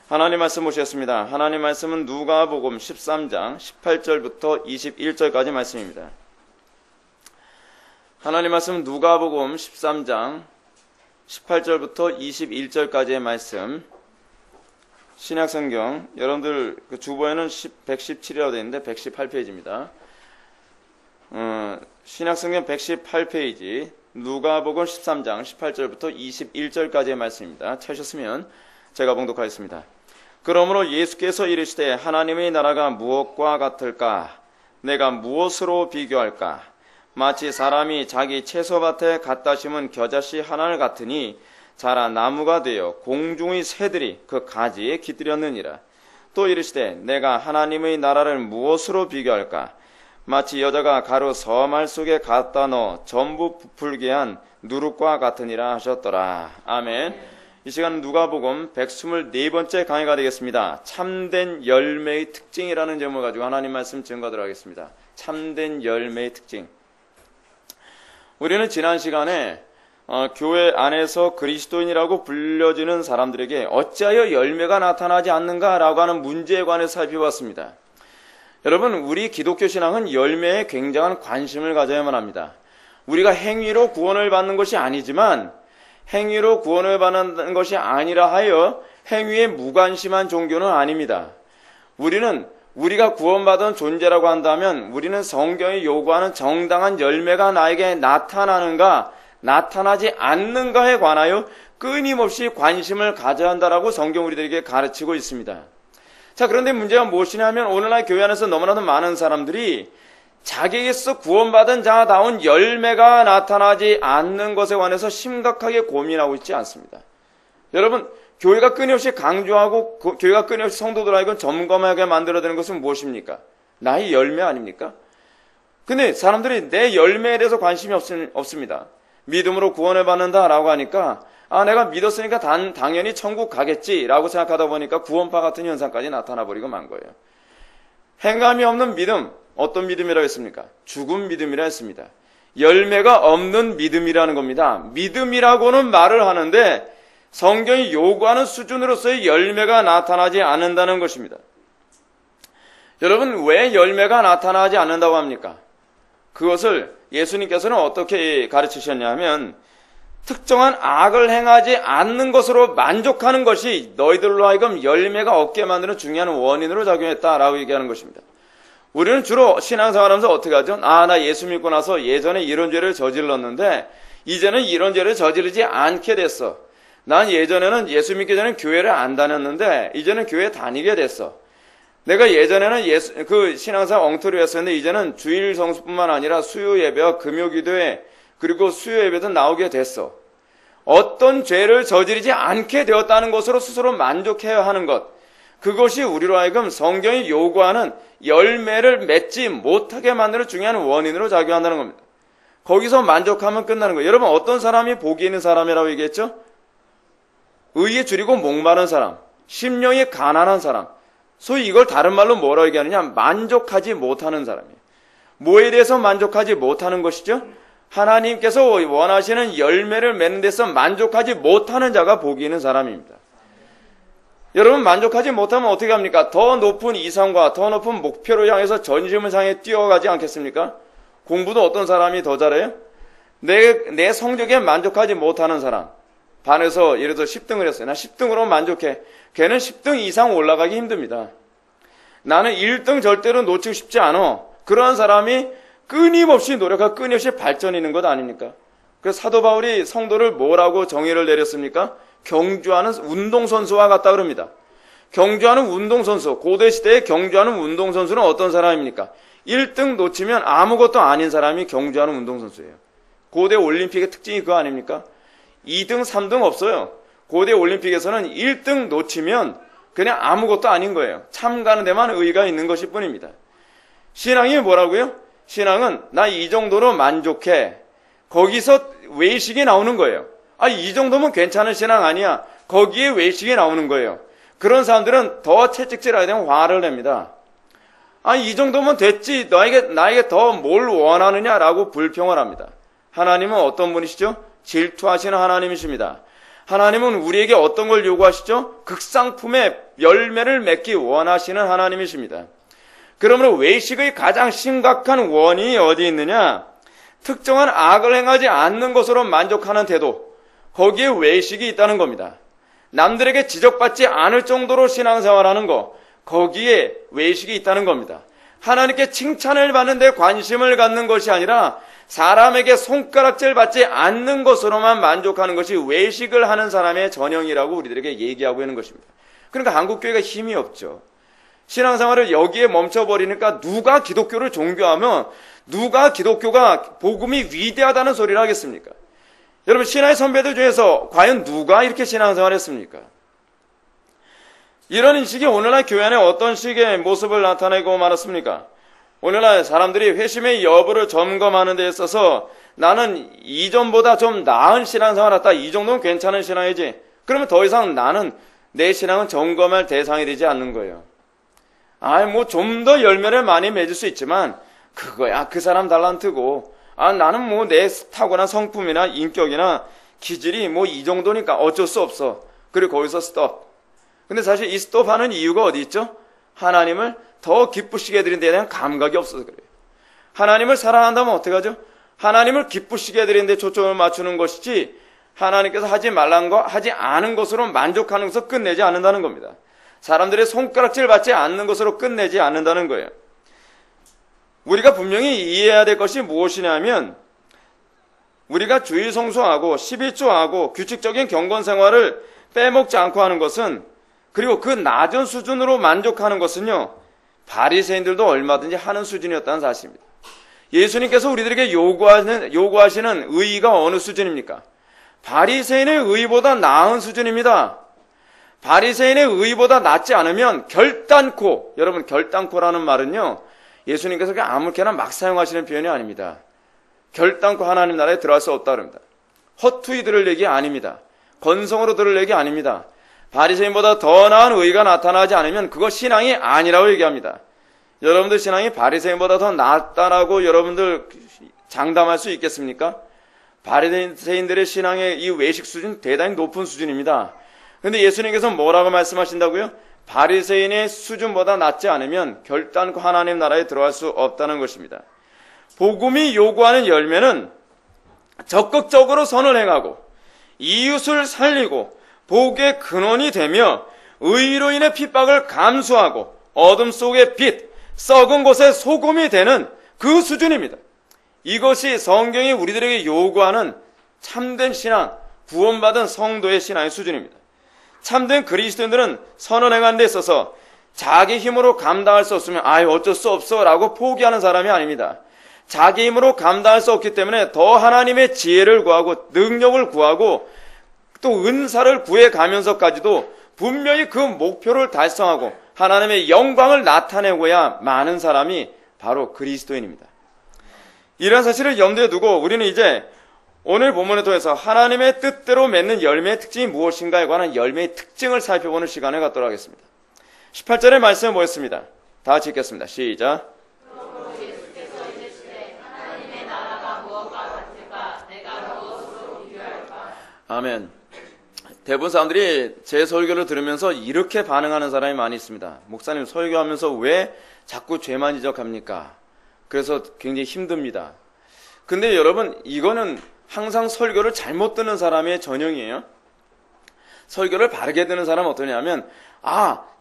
하나님 말씀 보시겠습니다. 하나님 말씀은 누가복음 13장 18절부터 21절까지 말씀입니다. 하나님 말씀은 누가복음 13장 18절부터 21절까지의 말씀. 신약성경 여러분들 그 주보에는 117이라고 되어 있는데 118페이지입니다. 신약성경 118페이지 누가복음 13장 18절부터 21절까지의 말씀입니다. 찾으셨으면 제가 봉독하겠습니다. 그러므로 예수께서 이르시되 하나님의 나라가 무엇과 같을까? 내가 무엇으로 비교할까? 마치 사람이 자기 채소밭에 갖다 심은 겨자씨 하나를 같으니 자라 나무가 되어 공중의 새들이 그 가지에 깃들였느니라. 또 이르시되 내가 하나님의 나라를 무엇으로 비교할까? 마치 여자가 가루 서말 속에 갖다 넣어 전부 부풀게 한 누룩과 같으니라 하셨더라. 아멘. 이 시간은 누가복음 124번째 강의가 되겠습니다. 참된 열매의 특징이라는 제목을 가지고 하나님 말씀 증거하도록 하겠습니다. 참된 열매의 특징. 우리는 지난 시간에 교회 안에서 그리스도인이라고 불려지는 사람들에게 어찌하여 열매가 나타나지 않는가라고 하는 문제에 관해서 살펴봤습니다. 여러분, 우리 기독교 신앙은 열매에 굉장한 관심을 가져야만 합니다. 우리가 행위로 구원을 받는 것이 아니지만 행위로 구원을 받는 것이 아니라 하여 행위에 무관심한 종교는 아닙니다. 우리가 구원받은 존재라고 한다면 우리는 성경이 요구하는 정당한 열매가 나에게 나타나는가 나타나지 않는가에 관하여 끊임없이 관심을 가져야 한다라고 성경 우리들에게 가르치고 있습니다. 자, 그런데 문제가 무엇이냐면 오늘날 교회 안에서 너무나도 많은 사람들이 자기에게서 구원받은 자다운 열매가 나타나지 않는 것에 관해서 심각하게 고민하고 있지 않습니다. 여러분, 교회가 끊임없이 강조하고 교회가 끊임없이 성도들 하여금 점검하게 만들어내는 것은 무엇입니까? 나의 열매 아닙니까? 근데 사람들이 내 열매에 대해서 관심이 없습니다. 믿음으로 구원을 받는다라고 하니까 내가 믿었으니까 당연히 천국 가겠지라고 생각하다 보니까 구원파 같은 현상까지 나타나 버리고 만 거예요. 행함이 없는 믿음, 어떤 믿음이라고 했습니까? 죽은 믿음이라 했습니다. 열매가 없는 믿음이라는 겁니다. 믿음이라고는 말을 하는데 성경이 요구하는 수준으로서의 열매가 나타나지 않는다는 것입니다. 여러분, 왜 열매가 나타나지 않는다고 합니까? 그것을 예수님께서는 어떻게 가르치셨냐면 특정한 악을 행하지 않는 것으로 만족하는 것이 너희들로 하여금 열매가 없게 만드는 중요한 원인으로 작용했다라고 얘기하는 것입니다. 우리는 주로 신앙생활하면서 어떻게 하죠? 나 예수 믿고 나서 예전에 이런 죄를 저질렀는데 이제는 이런 죄를 저지르지 않게 됐어. 난 예전에는 예수 믿기 전에 교회를 안 다녔는데 이제는 교회 다니게 됐어. 내가 예전에는 그 신앙생활 엉터리 했었는데 이제는 주일 성수뿐만 아니라 수요 예배와 금요 기도회 그리고 수요 예배도 나오게 됐어. 어떤 죄를 저지르지 않게 되었다는 것으로 스스로 만족해야 하는 것. 그것이 우리로 하여금 성경이 요구하는 열매를 맺지 못하게 만드는 중요한 원인으로 작용한다는 겁니다. 거기서 만족하면 끝나는 거예요. 여러분, 어떤 사람이 복이 있는 사람이라고 얘기했죠? 의에 줄이고 목마른 사람, 심령이 가난한 사람. 소위 이걸 다른 말로 뭐라고 얘기하느냐? 만족하지 못하는 사람이에요. 뭐에 대해서 만족하지 못하는 것이죠? 하나님께서 원하시는 열매를 맺는 데서 만족하지 못하는 자가 복이 있는 사람입니다. 여러분, 만족하지 못하면 어떻게 합니까? 더 높은 이상과 더 높은 목표를 향해서 전심을 향해 뛰어가지 않겠습니까? 공부도 어떤 사람이 더 잘해요? 내 성적에 만족하지 못하는 사람. 반에서 예를 들어 10등을 했어요. 나 10등으로 만족해. 걔는 10등 이상 올라가기 힘듭니다. 나는 1등 절대로 놓치고 싶지 않아. 그러한 사람이 끊임없이 노력하고 끊임없이 발전이 있는 것 아닙니까? 그래서 사도 바울이 성도를 뭐라고 정의를 내렸습니까? 경주하는 운동선수와 같다 그럽니다. 경주하는 운동선수, 고대시대에 경주하는 운동선수는 어떤 사람입니까? 1등 놓치면 아무것도 아닌 사람이 경주하는 운동선수예요. 고대 올림픽의 특징이 그거 아닙니까? 2등, 3등 없어요. 고대 올림픽에서는 1등 놓치면 그냥 아무것도 아닌 거예요. 참가하는 데만 의의가 있는 것일 뿐입니다. 신앙이 뭐라고요? 신앙은 나 이 정도로 만족해. 거기서 외식이 나오는 거예요. 이 정도면 괜찮은 신앙 아니야. 거기에 외식이 나오는 거예요. 그런 사람들은 더 채찍질하게 되면 화를 냅니다. 이 정도면 됐지. 나에게 더 뭘 원하느냐라고 불평을 합니다. 하나님은 어떤 분이시죠? 질투하시는 하나님이십니다. 하나님은 우리에게 어떤 걸 요구하시죠? 극상품의 열매를 맺기 원하시는 하나님이십니다. 그러므로 외식의 가장 심각한 원인이 어디 있느냐? 특정한 악을 행하지 않는 것으로 만족하는 태도, 거기에 외식이 있다는 겁니다. 남들에게 지적받지 않을 정도로 신앙생활하는 것, 거기에 외식이 있다는 겁니다. 하나님께 칭찬을 받는 데 관심을 갖는 것이 아니라 사람에게 손가락질 받지 않는 것으로만 만족하는 것이 외식을 하는 사람의 전형이라고 우리들에게 얘기하고 있는 것입니다. 그러니까 한국교회가 힘이 없죠. 신앙생활을 여기에 멈춰버리니까 누가 기독교를 종교하면 누가 기독교가 복음이 위대하다는 소리를 하겠습니까? 여러분, 신화의 선배들 중에서 과연 누가 이렇게 신앙생활을 했습니까? 이런 인식이 오늘날 교회 안에 어떤 식의 모습을 나타내고 말았습니까? 오늘날 사람들이 회심의 여부를 점검하는 데 있어서 나는 이전보다 좀 나은 신앙생활을 했다. 이 정도는 괜찮은 신앙이지. 그러면 더 이상 나는 내 신앙은 점검할 대상이 되지 않는 거예요. 좀 더 열매를 많이 맺을 수 있지만 그거야 그 사람 달란트고 나는 내 타고난 성품이나 인격이나 기질이 이 정도니까 어쩔 수 없어. 그리고 거기서 스톱. 근데 사실 이 스톱하는 이유가 어디 있죠? 하나님을 더 기쁘시게 해드리는 데 대한 감각이 없어서 그래요. 하나님을 사랑한다면 어떻게 하죠? 하나님을 기쁘시게 해드리는 데 초점을 맞추는 것이지 하나님께서 하지 말란 거 하지 않은 것으로 만족하는 것으로 끝내지 않는다는 겁니다. 사람들의 손가락질 받지 않는 것으로 끝내지 않는다는 거예요. 우리가 분명히 이해해야 될 것이 무엇이냐면 우리가 주일 성수하고 11조하고 규칙적인 경건 생활을 빼먹지 않고 하는 것은, 그리고 그 낮은 수준으로 만족하는 것은요, 바리새인들도 얼마든지 하는 수준이었다는 사실입니다. 예수님께서 우리들에게 요구하시는 의의가 어느 수준입니까? 바리새인의 의의보다 나은 수준입니다. 바리새인의 의의보다 낫지 않으면 결단코, 여러분 결단코라는 말은요, 예수님께서 아무렇게나 막 사용하시는 표현이 아닙니다. 결단코 하나님 나라에 들어갈 수 없다 그럽니다. 헛투이 들을 얘기 아닙니다. 건성으로 들을 얘기 아닙니다. 바리새인보다 더 나은 의의가 나타나지 않으면 그거 신앙이 아니라고 얘기합니다. 여러분들 신앙이 바리새인보다 더 낫다라고 여러분들 장담할 수 있겠습니까? 바리새인들의 신앙의 이 외식 수준 대단히 높은 수준입니다. 그런데 예수님께서 뭐라고 말씀하신다고요? 바리새인의 수준보다 낫지 않으면 결단코 하나님 나라에 들어갈 수 없다는 것입니다. 복음이 요구하는 열매는 적극적으로 선을 행하고 이웃을 살리고 복의 근원이 되며 의로 인해 핍박을 감수하고 어둠 속의 빛, 썩은 곳의 소금이 되는 그 수준입니다. 이것이 성경이 우리들에게 요구하는 참된 신앙, 구원받은 성도의 신앙의 수준입니다. 참된 그리스도인들은 선을 행하는 데 있어서 자기 힘으로 감당할 수 없으면 어쩔 수 없어 라고 포기하는 사람이 아닙니다. 자기 힘으로 감당할 수 없기 때문에 더 하나님의 지혜를 구하고 능력을 구하고 또 은사를 구해가면서까지도 분명히 그 목표를 달성하고 하나님의 영광을 나타내고야 많은 사람이 바로 그리스도인입니다. 이런 사실을 염두에 두고 우리는 이제 오늘 본문을 통해서 하나님의 뜻대로 맺는 열매의 특징이 무엇인가에 관한 열매의 특징을 살펴보는 시간을 갖도록 하겠습니다. 18절의 말씀을 보겠습니다. 다 같이 읽겠습니다. 시작. 아멘. 대부분 사람들이 제 설교를 들으면서 이렇게 반응하는 사람이 많이 있습니다. 목사님 설교하면서 왜 자꾸 죄만 지적합니까? 그래서 굉장히 힘듭니다. 근데 여러분, 이거는 항상 설교를 잘못 듣는 사람의 전형이에요. 설교를 바르게 듣는 사람은 어떠냐면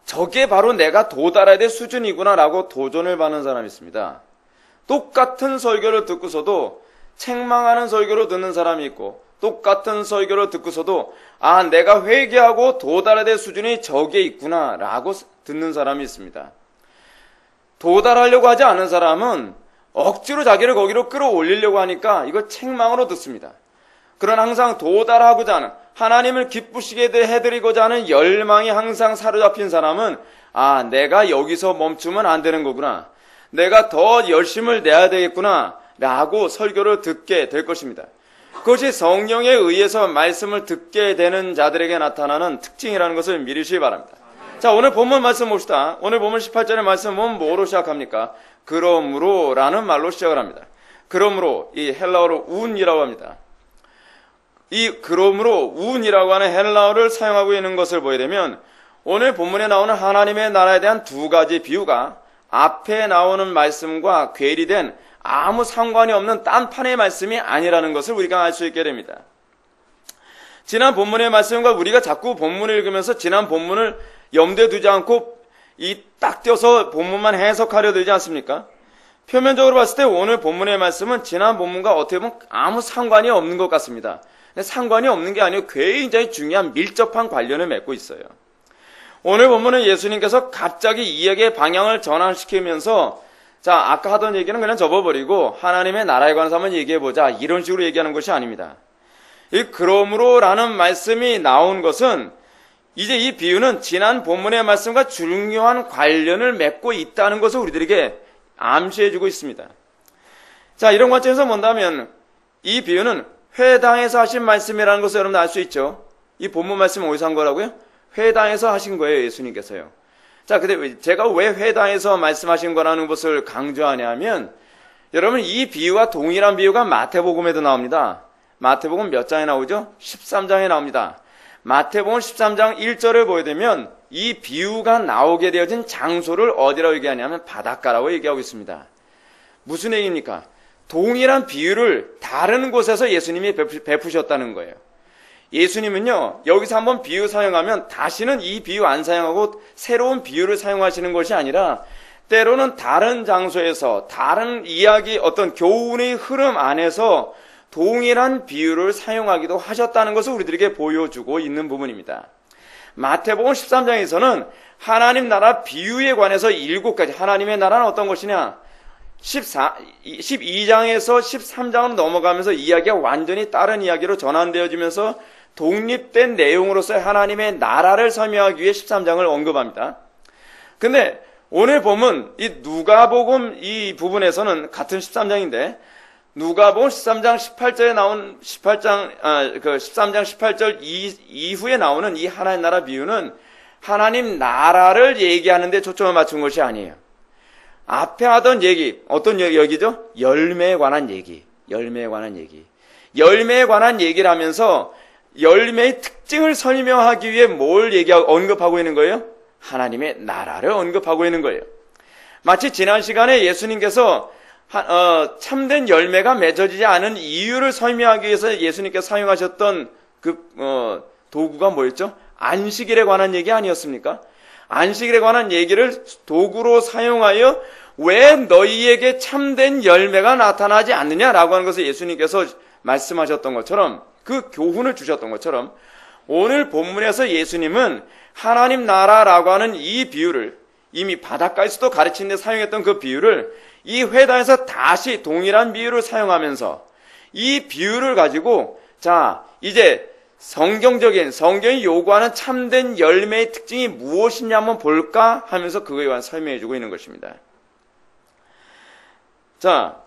저게 바로 내가 도달해야 될 수준이구나 라고 도전을 받는 사람이 있습니다. 똑같은 설교를 듣고서도 책망하는 설교를 듣는 사람이 있고 똑같은 설교를 듣고서도 내가 회개하고 도달해야 될 수준이 저게 있구나 라고 듣는 사람이 있습니다. 도달하려고 하지 않은 사람은 억지로 자기를 거기로 끌어올리려고 하니까 이거 책망으로 듣습니다. 그러나 항상 도달하고자 하는, 하나님을 기쁘시게 해드리고자 하는 열망이 항상 사로잡힌 사람은 내가 여기서 멈추면 안 되는 거구나, 내가 더 열심을 내야 되겠구나 라고 설교를 듣게 될 것입니다. 그것이 성령에 의해서 말씀을 듣게 되는 자들에게 나타나는 특징이라는 것을 미루시기 바랍니다. 자, 오늘 본문 말씀 봅시다. 오늘 본문 18절의 말씀은 뭐로 시작합니까? 그러므로 라는 말로 시작을 합니다. 그러므로, 이 헬라어로 운이라고 합니다. 이 그러므로 운이라고 하는 헬라어를 사용하고 있는 것을 보게 되면 오늘 본문에 나오는 하나님의 나라에 대한 두 가지 비유가 앞에 나오는 말씀과 괴리된 아무 상관이 없는 딴판의 말씀이 아니라는 것을 우리가 알 수 있게 됩니다. 지난 본문의 말씀과 우리가 자꾸 본문을 읽으면서 지난 본문을 염두에 두지 않고 딱 떼어서 본문만 해석하려 들지 않습니까? 표면적으로 봤을 때 오늘 본문의 말씀은 지난 본문과 어떻게 보면 아무 상관이 없는 것 같습니다. 상관이 없는 게 아니고 굉장히 중요한 밀접한 관련을 맺고 있어요. 오늘 본문은 예수님께서 갑자기 이야기의 방향을 전환시키면서 자, 아까 하던 얘기는 그냥 접어버리고 하나님의 나라에 관해서 한번 얘기해보자, 이런 식으로 얘기하는 것이 아닙니다. 이 그러므로 라는 말씀이 나온 것은 이제 이 비유는 지난 본문의 말씀과 중요한 관련을 맺고 있다는 것을 우리들에게 암시해주고 있습니다. 자, 이런 관점에서 본다면 이 비유는 회당에서 하신 말씀이라는 것을 여러분 알 수 있죠. 이 본문 말씀은 어디서 한 거라고요? 회당에서 하신 거예요, 예수님께서요. 자, 근데 제가 왜 회당에서 말씀하신 거라는 것을 강조하냐 하면 여러분 이 비유와 동일한 비유가 마태복음에도 나옵니다. 마태복음 몇 장에 나오죠? 13장에 나옵니다. 마태복음 13장 1절을 보게 되면 이 비유가 나오게 되어진 장소를 어디라고 얘기하냐면 바닷가라고 얘기하고 있습니다. 무슨 얘기입니까? 동일한 비유를 다른 곳에서 예수님이 베푸셨다는 거예요. 예수님은요, 여기서 한번 비유 사용하면 다시는 이 비유 안 사용하고 새로운 비유를 사용하시는 것이 아니라 때로는 다른 장소에서 다른 이야기, 어떤 교훈의 흐름 안에서 동일한 비유를 사용하기도 하셨다는 것을 우리들에게 보여주고 있는 부분입니다. 마태복음 13장에서는 하나님 나라 비유에 관해서 7가지, 하나님의 나라는 어떤 것이냐, 12장에서 13장으로 넘어가면서 이야기가 완전히 다른 이야기로 전환되어지면서 독립된 내용으로서 하나님의 나라를 설명하기 위해 13장을 언급합니다. 근데 오늘 보면 이 누가복음 이 부분에서는 같은 13장인데 누가복음 13장 18절에 나온 13장 18절 이후에 나오는 이 하나님 나라 비유는 하나님 나라를 얘기하는 데 초점을 맞춘 것이 아니에요. 앞에 하던 얘기, 어떤 얘기죠? 열매에 관한 얘기. 열매에 관한 얘기를 하면서 열매의 특징을 설명하기 위해 뭘 언급하고 있는 거예요? 하나님의 나라를 언급하고 있는 거예요. 마치 지난 시간에 예수님께서 참된 열매가 맺어지지 않은 이유를 설명하기 위해서 예수님께서 사용하셨던 도구가 뭐였죠? 안식일에 관한 얘기 아니었습니까? 안식일에 관한 얘기를 도구로 사용하여 왜 너희에게 참된 열매가 나타나지 않느냐라고 하는 것을 예수님께서 말씀하셨던 것처럼, 그 교훈을 주셨던 것처럼 오늘 본문에서 예수님은 하나님 나라라고 하는 이 비유를 이미 바닷가에서도 가르치는 데 사용했던 그 비유를 이 회당에서 다시 동일한 비유를 사용하면서 이 비유를 가지고 자, 이제 성경이 요구하는 참된 열매의 특징이 무엇이냐 한번 볼까 하면서 그거에 관해 설명해 주고 있는 것입니다. 자,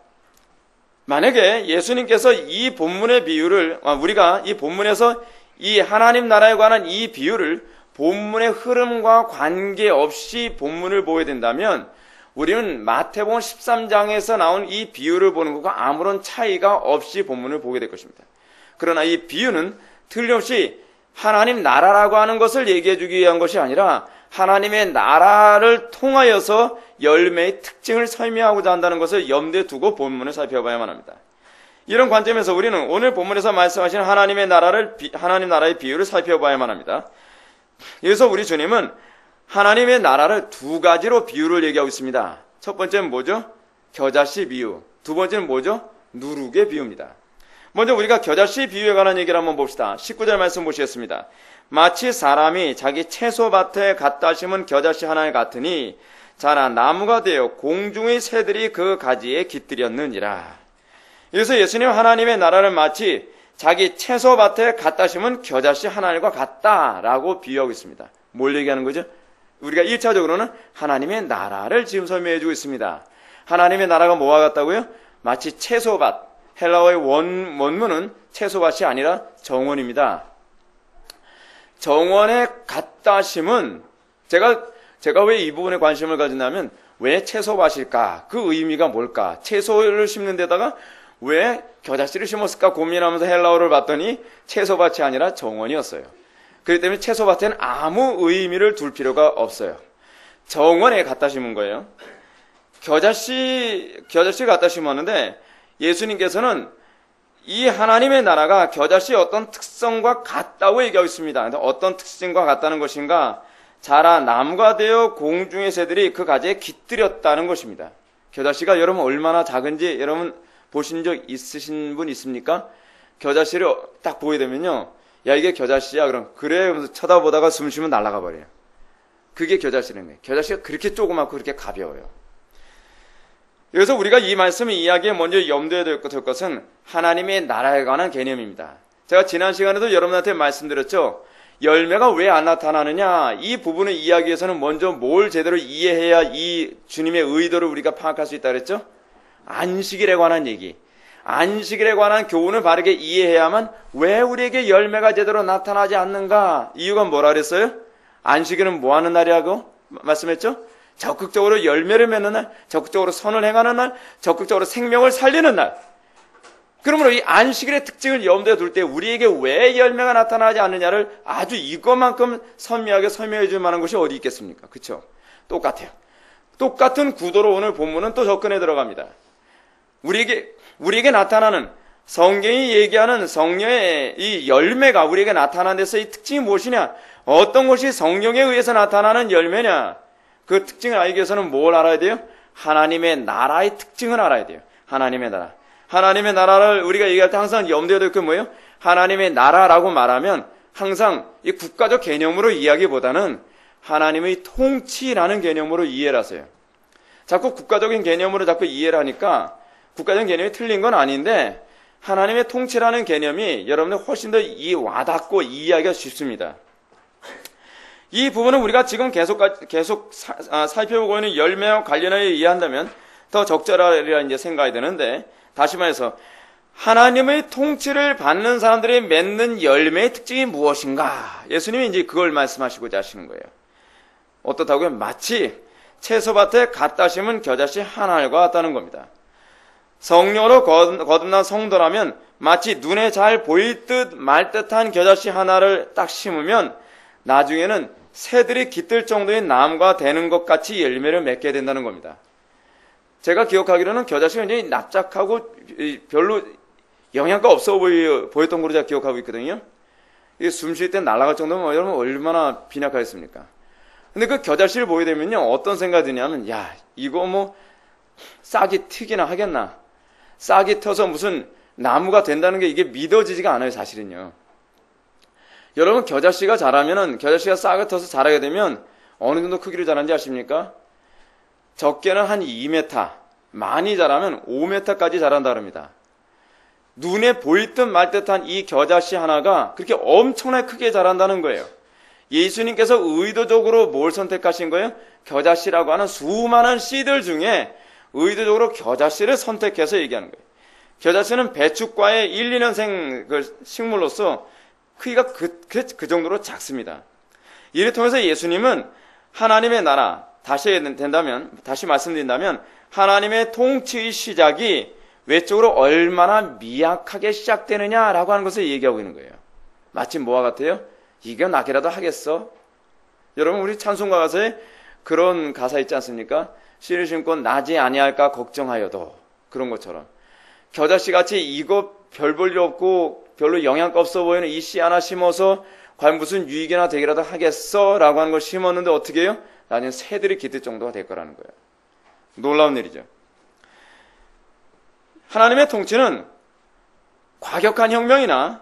만약에 예수님께서 이 본문의 비유를, 우리가 이 본문에서 이 하나님 나라에 관한 이 비유를 본문의 흐름과 관계없이 본문을 보게 된다면 우리는 마태복음 13장에서 나온 이 비유를 보는 것과 아무런 차이가 없이 본문을 보게 될 것입니다. 그러나 이 비유는 틀림없이 하나님 나라라고 하는 것을 얘기해 주기 위한 것이 아니라 하나님의 나라를 통하여서 열매의 특징을 설명하고자 한다는 것을 염두에 두고 본문을 살펴봐야만 합니다. 이런 관점에서 우리는 오늘 본문에서 말씀하신 하나님 나라의 비유를 살펴봐야만 합니다. 여기서 우리 주님은 하나님의 나라를 두 가지로 비유를 얘기하고 있습니다. 첫 번째는 뭐죠? 겨자씨 비유. 두 번째는 뭐죠? 누룩의 비유입니다. 먼저 우리가 겨자씨 비유에 관한 얘기를 한번 봅시다. 19절 말씀 보시겠습니다. 마치 사람이 자기 채소밭에 갖다 심은 겨자씨 하나 같으니 자라 나무가 되어 공중의 새들이 그 가지에 깃들였느니라. 여기서 예수님 하나님의 나라를 마치 자기 채소밭에 갖다 심은 겨자씨 하나님과 같다라고 비유하고 있습니다. 뭘 얘기하는 거죠? 우리가 1차적으로는 하나님의 나라를 지금 설명해 주고 있습니다. 하나님의 나라가 뭐와 같다고요? 마치 채소밭. 헬라어의 원문은 채소밭이 아니라 정원입니다. 정원에 갖다 심은, 제가 왜 이 부분에 관심을 가진다면 왜 채소밭일까? 그 의미가 뭘까? 채소를 심는 데다가 왜 겨자씨를 심었을까 고민하면서 헬라어를 봤더니 채소밭이 아니라 정원이었어요. 그렇기 때문에 채소밭에는 아무 의미를 둘 필요가 없어요. 정원에 갖다 심은 거예요. 겨자씨 갖다 심었는데 예수님께서는 이 하나님의 나라가 겨자씨의 어떤 특성과 같다고 얘기하고 있습니다. 어떤 특징과 같다는 것인가? 자라 나무가 되어 공중의 새들이 그 가지에 깃들였다는 것입니다. 겨자씨가 여러분 얼마나 작은지 여러분 보신 적 있으신 분 있습니까? 겨자씨를 딱 보게 되면요, 야 이게 겨자씨야 그럼 그래 하면서 쳐다보다가 숨 쉬면 날아가 버려요. 그게 겨자씨는 거예요. 겨자씨가 그렇게 조그맣고 그렇게 가벼워요. 그래서 우리가 이 말씀의 이야기에 먼저 염두에 둘 것은 하나님의 나라에 관한 개념입니다. 제가 지난 시간에도 여러분한테 말씀드렸죠. 열매가 왜 안 나타나느냐, 이 부분의 이야기에서는 먼저 뭘 제대로 이해해야 이 주님의 의도를 우리가 파악할 수 있다 그랬죠? 안식일에 관한 얘기, 안식일에 관한 교훈을 바르게 이해해야만 왜 우리에게 열매가 제대로 나타나지 않는가? 이유가 뭐라 그랬어요? 안식일은 뭐 하는 날이라고 말씀했죠? 적극적으로 열매를 맺는 날, 적극적으로 선을 행하는 날, 적극적으로 생명을 살리는 날. 그러므로 이 안식일의 특징을 염두에 둘 때 우리에게 왜 열매가 나타나지 않느냐를 아주 이것만큼 선명하게 설명해 줄 만한 것이 어디 있겠습니까? 그렇죠? 똑같아요. 똑같은 구도로 오늘 본문은 또 접근해 들어갑니다. 우리에게 나타나는 성경이 얘기하는 성령의 이 열매가 우리에게 나타나는 데서 이 특징이 무엇이냐? 어떤 것이 성령에 의해서 나타나는 열매냐? 그 특징을 알기 위해서는 뭘 알아야 돼요? 하나님의 나라의 특징을 알아야 돼요. 하나님의 나라. 하나님의 나라를 우리가 얘기할 때 항상 염두에 둘 게 뭐예요? 하나님의 나라라고 말하면 항상 이 국가적 개념으로 이야기보다는 하나님의 통치라는 개념으로 이해를 하세요. 자꾸 국가적인 개념으로 자꾸 이해를 하니까 국가적인 개념이 틀린 건 아닌데 하나님의 통치라는 개념이 여러분들 훨씬 더 와닿고 이해하기가 쉽습니다. 이 부분은 우리가 지금 계속 살펴보고 있는 열매와 관련하여 이해한다면 더 적절하리라 이제 생각이 되는데, 다시 말해서 하나님의 통치를 받는 사람들이 맺는 열매의 특징이 무엇인가? 예수님이 이제 그걸 말씀하시고자 하시는 거예요. 어떻다고요? 마치 채소밭에 갖다 심은 겨자씨 한 알과 같다는 겁니다. 성령으로 거듭난 성도라면 마치 눈에 잘 보일 듯 말 듯한 겨자씨 하나를 딱 심으면 나중에는 새들이 깃들 정도의 나무가 되는 것 같이 열매를 맺게 된다는 겁니다. 제가 기억하기로는 겨자씨가 굉장히 납작하고 별로 영양가 없어 보였던 걸로 제가 기억하고 있거든요. 이게 숨 쉴 때 날아갈 정도면 여러분 얼마나 빈약하겠습니까? 근데 그 겨자씨를 보게 되면요, 어떤 생각이 드냐면, 야, 이거 뭐 싹이 트기나 하겠나? 싹이 터서 무슨 나무가 된다는 게 이게 믿어지지가 않아요, 사실은요. 여러분, 겨자씨가 자라면은, 겨자씨가 싹을 터서 자라게 되면 어느 정도 크기로 자라는지 아십니까? 적게는 한 2m, 많이 자라면 5m까지 자란다 그럽니다. 눈에 보일 듯 말 듯한 이 겨자씨 하나가 그렇게 엄청나게 크게 자란다는 거예요. 예수님께서 의도적으로 뭘 선택하신 거예요? 겨자씨라고 하는 수많은 씨들 중에 의도적으로 겨자씨를 선택해서 얘기하는 거예요. 겨자씨는 배추과의 1, 2년생 그 식물로서 크기가 그 정도로 작습니다. 이를 통해서 예수님은 하나님의 나라, 다시 말씀드린다면 하나님의 통치의 시작이 외적으로 얼마나 미약하게 시작되느냐라고 하는 것을 얘기하고 있는 거예요. 마치 뭐와 같아요? 이겨 나게라도 하겠어? 여러분, 우리 찬송가 가사에 그런 가사 있지 않습니까? 씨를 심고 나지 아니할까 걱정하여도, 그런 것처럼 겨자씨같이 이거 별 볼 일 없고 별로 영양가 없어 보이는 이 씨 하나 심어서 과연 무슨 유익이나 되기라도 하겠어? 라고 하는 걸 심었는데 어떻게 해요? 나중에 새들이 깃들 정도가 될 거라는 거예요. 놀라운 일이죠. 하나님의 통치는 과격한 혁명이나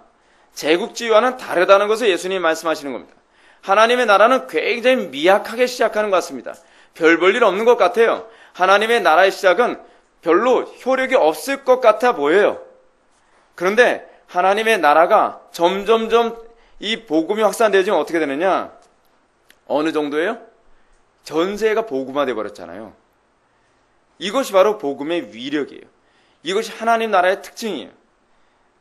제국주의와는 다르다는 것을 예수님이 말씀하시는 겁니다. 하나님의 나라는 굉장히 미약하게 시작하는 것 같습니다. 별 볼 일 없는 것 같아요. 하나님의 나라의 시작은 별로 효력이 없을 것 같아 보여요. 그런데 하나님의 나라가 점점점 이 복음이 확산되어지면 어떻게 되느냐? 어느 정도예요? 전 세계가 복음화되어 버렸잖아요. 이것이 바로 복음의 위력이에요. 이것이 하나님 나라의 특징이에요.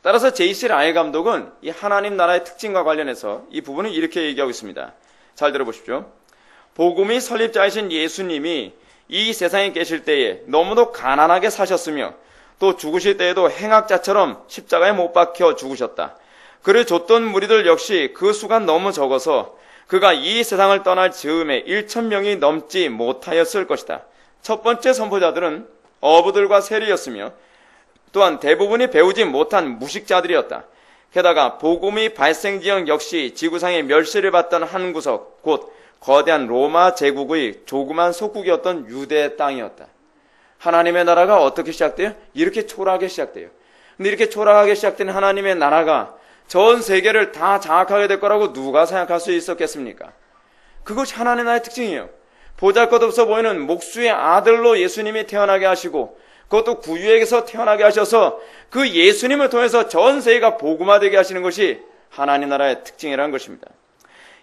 따라서 J.C. 라일 감독은 이 하나님 나라의 특징과 관련해서 이 부분을 이렇게 얘기하고 있습니다. 잘 들어보십시오. 복음의 설립자이신 예수님이 이 세상에 계실 때에 너무도 가난하게 사셨으며 또 죽으실 때에도 행악자처럼 십자가에 못 박혀 죽으셨다. 그를 줬던 무리들 역시 그 수가 너무 적어서 그가 이 세상을 떠날 즈음에 1,000명이 넘지 못하였을 것이다. 첫 번째 선포자들은 어부들과 세리였으며 또한 대부분이 배우지 못한 무식자들이었다. 게다가 복음의 발생 지역 역시 지구상의 멸시를 받던 한 구석, 곧 거대한 로마 제국의 조그만 속국이었던 유대 땅이었다. 하나님의 나라가 어떻게 시작돼요? 이렇게 초라하게 시작돼요. 근데 이렇게 초라하게 시작된 하나님의 나라가 전 세계를 다 장악하게 될 거라고 누가 생각할 수 있었겠습니까? 그것이 하나님의 나라의 특징이에요. 보잘것없어 보이는 목수의 아들로 예수님이 태어나게 하시고 그것도 구유에게서 태어나게 하셔서 그 예수님을 통해서 전 세계가 복음화되게 하시는 것이 하나님 나라의 특징이라는 것입니다.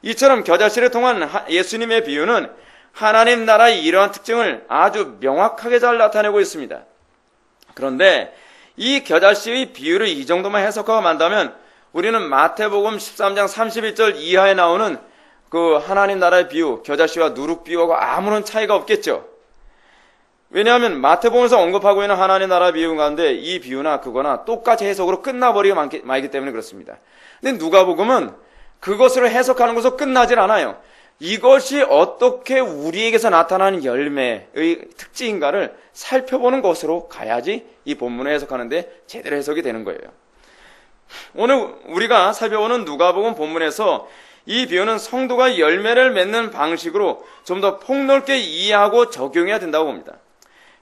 이처럼 겨자씨를 통한 예수님의 비유는 하나님 나라의 이러한 특징을 아주 명확하게 잘 나타내고 있습니다. 그런데 이 겨자씨의 비유를 이 정도만 해석하고 만다면 우리는 마태복음 13장 31절 이하에 나오는 그 하나님 나라의 비유, 겨자씨와 누룩 비유하고 아무런 차이가 없겠죠. 왜냐하면 마태복음에서 언급하고 있는 하나님 나라 비유 가운데 이 비유나 그거나 똑같이 해석으로 끝나버리고 말기 때문에 그렇습니다. 근데 누가복음은 그것으로 해석하는 것으로 끝나질 않아요. 이것이 어떻게 우리에게서 나타나는 열매의 특징인가를 살펴보는 것으로 가야지 이 본문을 해석하는데 제대로 해석이 되는 거예요. 오늘 우리가 살펴보는 누가복음 본문에서 이 비유는 성도가 열매를 맺는 방식으로 좀 더 폭넓게 이해하고 적용해야 된다고 봅니다.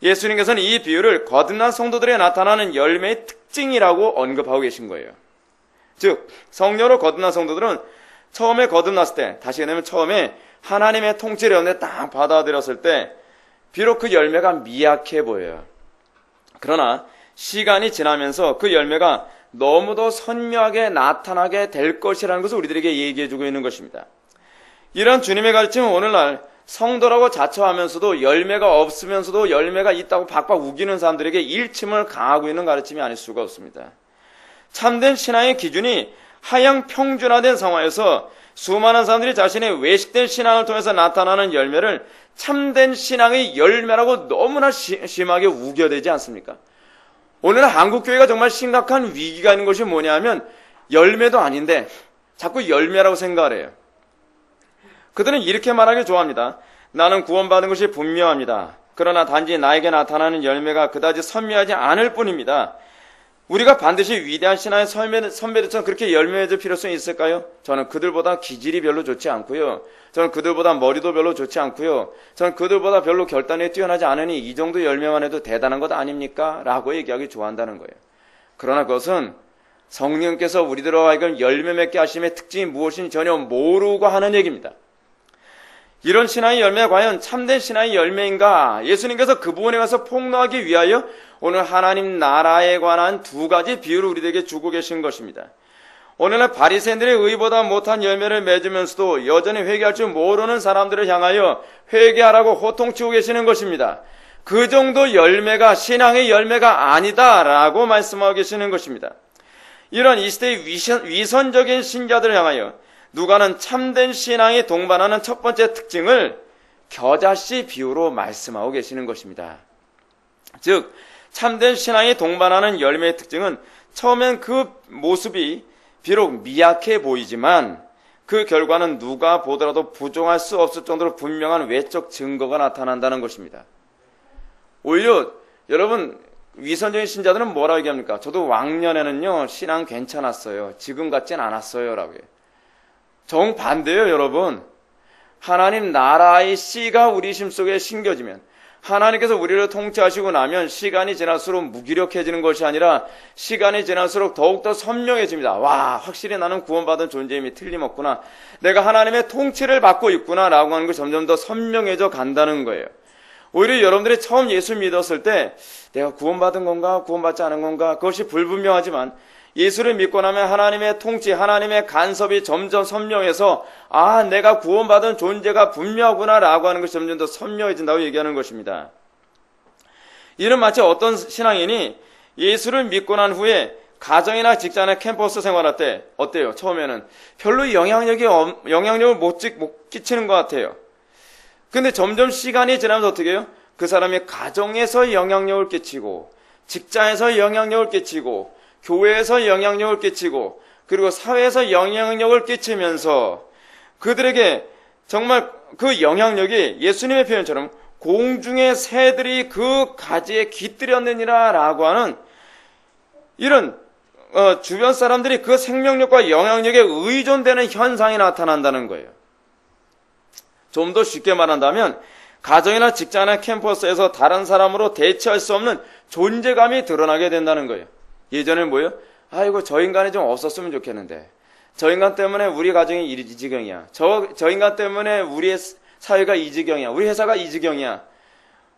예수님께서는 이 비유를 거듭난 성도들에 나타나는 열매의 특징이라고 언급하고 계신 거예요. 즉 성령으로 거듭난 성도들은 처음에 거듭났을 때, 다시 얘기하면 처음에 하나님의 통치를 연대 딱 받아들였을 때 비록 그 열매가 미약해 보여요. 그러나 시간이 지나면서 그 열매가 너무도 선명하게 나타나게 될 것이라는 것을 우리들에게 얘기해주고 있는 것입니다. 이런 주님의 가르침은 오늘날 성도라고 자처하면서도 열매가 없으면서도 열매가 있다고 박박 우기는 사람들에게 일침을 강하고 있는 가르침이 아닐 수가 없습니다. 참된 신앙의 기준이 하향 평준화된 상황에서 수많은 사람들이 자신의 외식된 신앙을 통해서 나타나는 열매를 참된 신앙의 열매라고 너무나 심하게 우겨대지 않습니까? 오늘 한국교회가 정말 심각한 위기가 있는 것이 뭐냐면 열매도 아닌데 자꾸 열매라고 생각을 해요. 그들은 이렇게 말하기 좋아합니다. 나는 구원받은 것이 분명합니다. 그러나 단지 나에게 나타나는 열매가 그다지 선명하지 않을 뿐입니다. 우리가 반드시 위대한 신앙의 선배들처럼 그렇게 열매맺을 필요성이 있을까요? 저는 그들보다 기질이 별로 좋지 않고요. 저는 그들보다 머리도 별로 좋지 않고요. 저는 그들보다 별로 결단에 뛰어나지 않으니 이 정도 열매만 해도 대단한 것 아닙니까? 라고 얘기하기 좋아한다는 거예요. 그러나 그것은 성령께서 우리들과 하여금 열매 맺게 하심의 특징이 무엇인지 전혀 모르고 하는 얘기입니다. 이런 신앙의 열매가 과연 참된 신앙의 열매인가? 예수님께서 그 부분에 가서 폭로하기 위하여 오늘 하나님 나라에 관한 두 가지 비유를 우리에게 주고 계신 것입니다. 오늘날 바리새인들의 의보다 못한 열매를 맺으면서도 여전히 회개할 줄 모르는 사람들을 향하여 회개하라고 호통치고 계시는 것입니다. 그 정도 열매가 신앙의 열매가 아니다라고 말씀하고 계시는 것입니다. 이런 이 시대의 위선적인 신자들을 향하여 누가는 참된 신앙이 동반하는 첫 번째 특징을 겨자씨 비유로 말씀하고 계시는 것입니다. 즉 참된 신앙이 동반하는 열매의 특징은 처음엔 그 모습이 비록 미약해 보이지만 그 결과는 누가 보더라도 부정할 수 없을 정도로 분명한 외적 증거가 나타난다는 것입니다. 오히려 여러분 위선적인 신자들은 뭐라고 얘기합니까? 저도 왕년에는요 신앙 괜찮았어요. 지금 같진 않았어요 라고 해요. 정반대예요 여러분. 하나님 나라의 씨가 우리 심속에 심겨지면 하나님께서 우리를 통치하시고 나면 시간이 지날수록 무기력해지는 것이 아니라 시간이 지날수록 더욱더 선명해집니다. 와, 확실히 나는 구원받은 존재임이 틀림없구나. 내가 하나님의 통치를 받고 있구나 라고 하는 것이 점점 더 선명해져 간다는 거예요. 오히려 여러분들이 처음 예수 믿었을 때 내가 구원받은 건가 구원받지 않은 건가 그것이 불분명하지만 예수를 믿고 나면 하나님의 통치, 하나님의 간섭이 점점 선명해서 아, 내가 구원받은 존재가 분명하구나 라고 하는 것이 점점 더 선명해진다고 얘기하는 것입니다. 이는 마치 어떤 신앙인이 예수를 믿고 난 후에 가정이나 직장이나 캠퍼스 생활할 때 어때요? 처음에는 별로 영향력을 못 끼치는 것 같아요. 근데 점점 시간이 지나면서 어떻게 해요? 그 사람이 가정에서 영향력을 끼치고 직장에서 영향력을 끼치고 교회에서 영향력을 끼치고 그리고 사회에서 영향력을 끼치면서 그들에게 정말 그 영향력이 예수님의 표현처럼 공중의 새들이 그 가지에 깃들였느니라 라고 하는 이런 주변 사람들이 그 생명력과 영향력에 의존되는 현상이 나타난다는 거예요. 좀 더 쉽게 말한다면 가정이나 직장이나 캠퍼스에서 다른 사람으로 대체할 수 없는 존재감이 드러나게 된다는 거예요. 예전에 뭐예요? 아이고 저 인간이 좀 없었으면 좋겠는데 저 인간 때문에 우리 가정이 이 지경이야. 저 인간 때문에 우리의 사회가 이 지경이야. 우리 회사가 이 지경이야.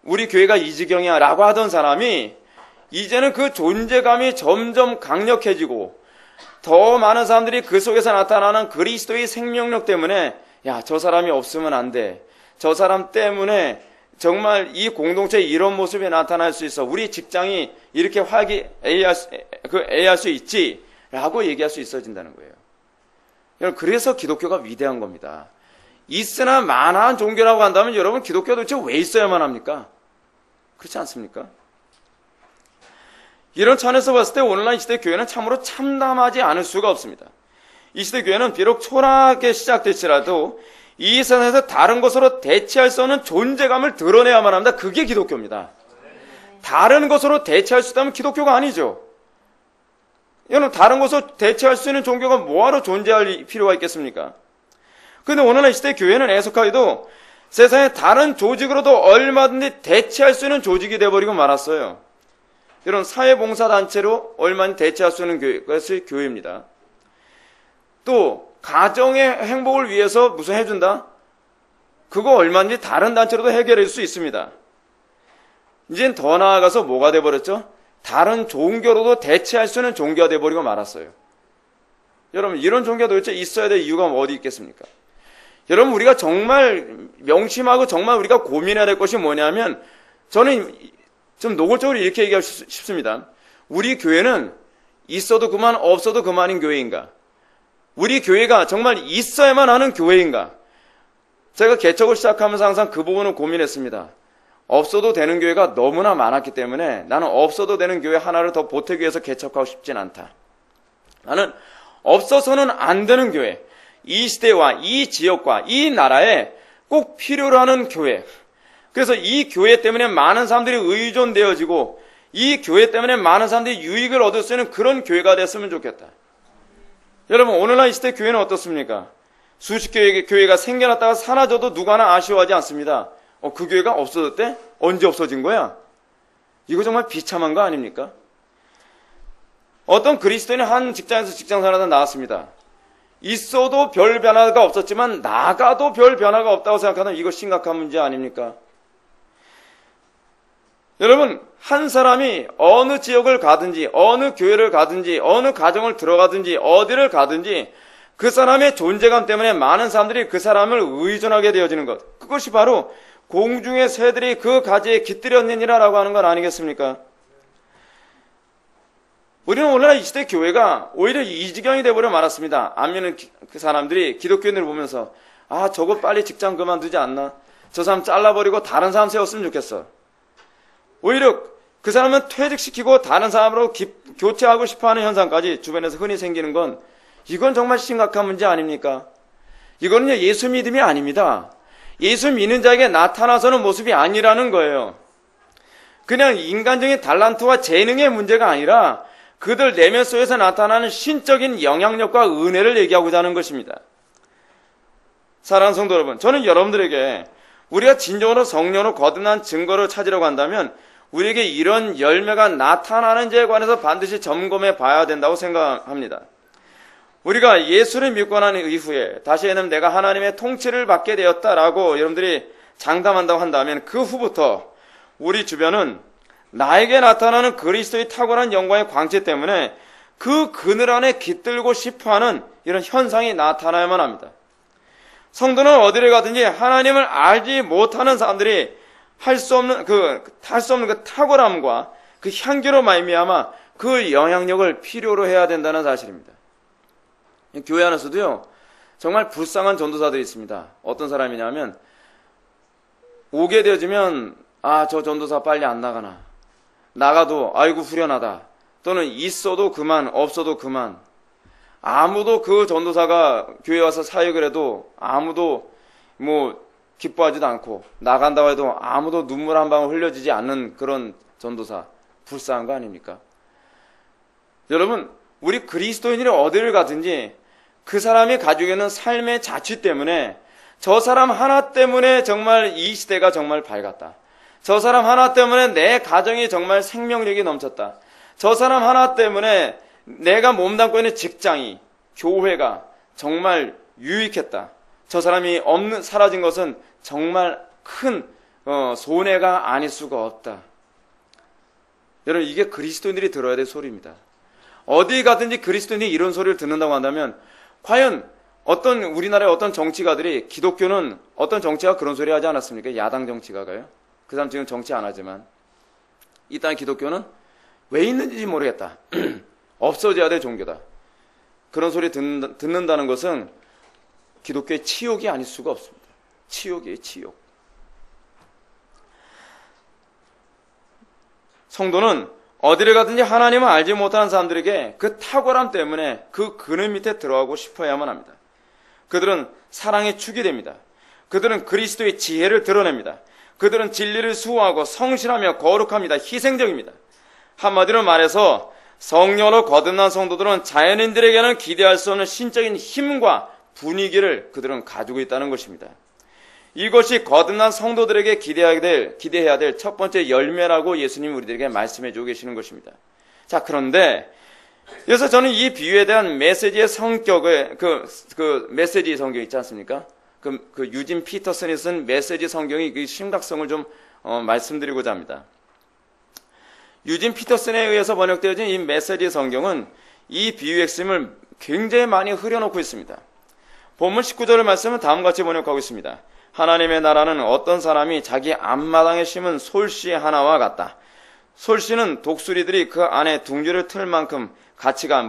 우리 교회가 이 지경이야 라고 하던 사람이 이제는 그 존재감이 점점 강력해지고 더 많은 사람들이 그 속에서 나타나는 그리스도의 생명력 때문에 야, 저 사람이 없으면 안 돼. 저 사람 때문에 정말 이 공동체에 이런 모습이 나타날 수 있어. 우리 직장이 이렇게 화기애애할 수 있지 라고 얘기할 수 있어진다는 거예요. 여러분, 그래서 기독교가 위대한 겁니다. 있으나 마나한 종교라고 한다면 여러분 기독교가 도대체 왜 있어야만 합니까? 그렇지 않습니까? 이런 차원에서 봤을 때 오늘날 이 시대 교회는 참으로 참담하지 않을 수가 없습니다. 이 시대 교회는 비록 초라하게 시작될지라도 이 세상에서 다른 것으로 대체할 수 없는 존재감을 드러내야만 합니다. 그게 기독교입니다. 다른 것으로 대체할 수 있다면 기독교가 아니죠. 여러분, 다른 것으로 대체할 수 있는 종교가 뭐하러 존재할 필요가 있겠습니까? 그런데 오늘날 이 시대 교회는 애석하게도 세상의 다른 조직으로도 얼마든지 대체할 수 있는 조직이 되어버리고 말았어요. 이런 사회봉사단체로 얼마든지 대체할 수 있는 것이 교회입니다. 또 가정의 행복을 위해서 무슨 해준다? 그거 얼마든지 다른 단체로도 해결할 수 있습니다. 이젠 더 나아가서 뭐가 돼버렸죠? 다른 종교로도 대체할 수 있는 종교가 돼버리고 말았어요. 여러분, 이런 종교가 도대체 있어야 될 이유가 어디 있겠습니까? 여러분, 우리가 정말 명심하고 정말 우리가 고민해야 될 것이 뭐냐면 저는 좀 노골적으로 이렇게 얘기하고 싶습니다. 우리 교회는 있어도 그만 없어도 그만인 교회인가? 우리 교회가 정말 있어야만 하는 교회인가? 제가 개척을 시작하면서 항상 그 부분을 고민했습니다. 없어도 되는 교회가 너무나 많았기 때문에 나는 없어도 되는 교회 하나를 더 보태기 위해서 개척하고 싶진 않다. 나는 없어서는 안 되는 교회, 이 시대와 이 지역과 이 나라에 꼭 필요로 하는 교회. 그래서 이 교회 때문에 많은 사람들이 의존되어지고 이 교회 때문에 많은 사람들이 유익을 얻을 수 있는 그런 교회가 됐으면 좋겠다. 여러분, 오늘날 이 시대 교회는 어떻습니까? 수십 개의 교회가 생겨났다가 사라져도 누가 하나 아쉬워하지 않습니다. 그 교회가 없어졌대? 언제 없어진 거야? 이거 정말 비참한 거 아닙니까? 어떤 그리스도인이 한 직장에서 직장생활하다 나왔습니다. 있어도 별 변화가 없었지만 나가도 별 변화가 없다고 생각하는 이거 심각한 문제 아닙니까? 여러분, 한 사람이 어느 지역을 가든지 어느 교회를 가든지 어느 가정을 들어가든지 어디를 가든지 그 사람의 존재감 때문에 많은 사람들이 그 사람을 의존하게 되어지는 것, 그것이 바로 공중의 새들이 그 가지에 깃들였느니라 라고 하는 것 아니겠습니까? 우리는 오늘날 이 시대 교회가 오히려 이 지경이 되어버려 말았습니다. 안 믿는 그 사람들이 기독교인들을 보면서 아, 저거 빨리 직장 그만두지 않나? 저 사람 잘라버리고 다른 사람 세웠으면 좋겠어. 오히려 그 사람은 퇴직시키고 다른 사람으로 교체하고 싶어하는 현상까지 주변에서 흔히 생기는 건 이건 정말 심각한 문제 아닙니까? 이거는 예수 믿음이 아닙니다. 예수 믿는 자에게 나타나서는 모습이 아니라는 거예요. 그냥 인간적인 달란트와 재능의 문제가 아니라 그들 내면 속에서 나타나는 신적인 영향력과 은혜를 얘기하고자 하는 것입니다. 사랑하는 성도 여러분, 저는 여러분들에게 우리가 진정으로 성령으로 거듭난 증거를 찾으려고 한다면 우리에게 이런 열매가 나타나는지에 관해서 반드시 점검해 봐야 된다고 생각합니다. 우리가 예수를 믿고 난 이후에 다시는 내가 하나님의 통치를 받게 되었다라고 여러분들이 장담한다고 한다면 그 후부터 우리 주변은 나에게 나타나는 그리스도의 탁월한 영광의 광채 때문에 그 그늘 안에 깃들고 싶어하는 이런 현상이 나타나야만 합니다. 성도는 어디를 가든지 하나님을 알지 못하는 사람들이 할 수 없는 그 탁월함과 그 향기로 말미암아 그 영향력을 필요로 해야 된다는 사실입니다. 교회 안에서도요, 정말 불쌍한 전도사들이 있습니다. 어떤 사람이냐면 오게 되어지면 아, 저 전도사 빨리 안 나가나, 나가도 아이고 후련하다. 또는 있어도 그만, 없어도 그만. 아무도 그 전도사가 교회 와서 사역을 해도 아무도 기뻐하지도 않고 나간다고 해도 아무도 눈물 한 방울 흘려지지 않는 그런 전도사. 불쌍한 거 아닙니까? 여러분, 우리 그리스도인이 어디를 가든지 그 사람이 가지고 있는 삶의 자취 때문에 저 사람 하나 때문에 정말 이 시대가 정말 밝았다. 저 사람 하나 때문에 내 가정이 정말 생명력이 넘쳤다. 저 사람 하나 때문에 내가 몸담고 있는 직장이, 교회가 정말 유익했다. 저 사람이 사라진 것은 정말 큰 손해가 아닐 수가 없다. 여러분, 이게 그리스도인들이 들어야 될 소리입니다. 어디 가든지 그리스도인이 이런 소리를 듣는다고 한다면 과연 우리나라의 어떤 정치가들이, 기독교는 어떤 정치가 그런 소리 하지 않았습니까? 야당 정치가가요. 그 사람 지금 정치 안 하지만 이 땅의 기독교는 왜 있는지 모르겠다. 없어져야 될 종교다. 그런 소리 듣는다는 것은 기독교의 치욕이 아닐 수가 없습니다. 치욕이에요, 치욕. 성도는 어디를 가든지 하나님을 알지 못하는 사람들에게 그 탁월함 때문에 그 그늘 밑에 들어가고 싶어야만 합니다. 그들은 사랑의 축이 됩니다. 그들은 그리스도의 지혜를 드러냅니다. 그들은 진리를 수호하고 성실하며 거룩합니다. 희생적입니다. 한마디로 말해서 성령으로 거듭난 성도들은 자연인들에게는 기대할 수 없는 신적인 힘과 분위기를 그들은 가지고 있다는 것입니다. 이것이 거듭난 성도들에게 기대해야 될 첫 번째 열매라고 예수님이 우리들에게 말씀해 주고 계시는 것입니다. 자, 그런데 그래서 저는 이 비유에 대한 메시지의 성격을 그 메시지 성경 있지 않습니까? 그 유진 피터슨이 쓴 메시지 성경이 그 심각성을 좀 말씀드리고자 합니다. 유진 피터슨에 의해서 번역되어진 이 메시지 성경은 이 비유의 핵심을 굉장히 많이 흐려놓고 있습니다. 본문 19절의 말씀은 다음과 같이 번역하고 있습니다. 하나님의 나라는 어떤 사람이 자기 앞마당에 심은 솔씨 하나와 같다. 솔씨는 독수리들이 그 안에 둥지를 틀 만큼 가지가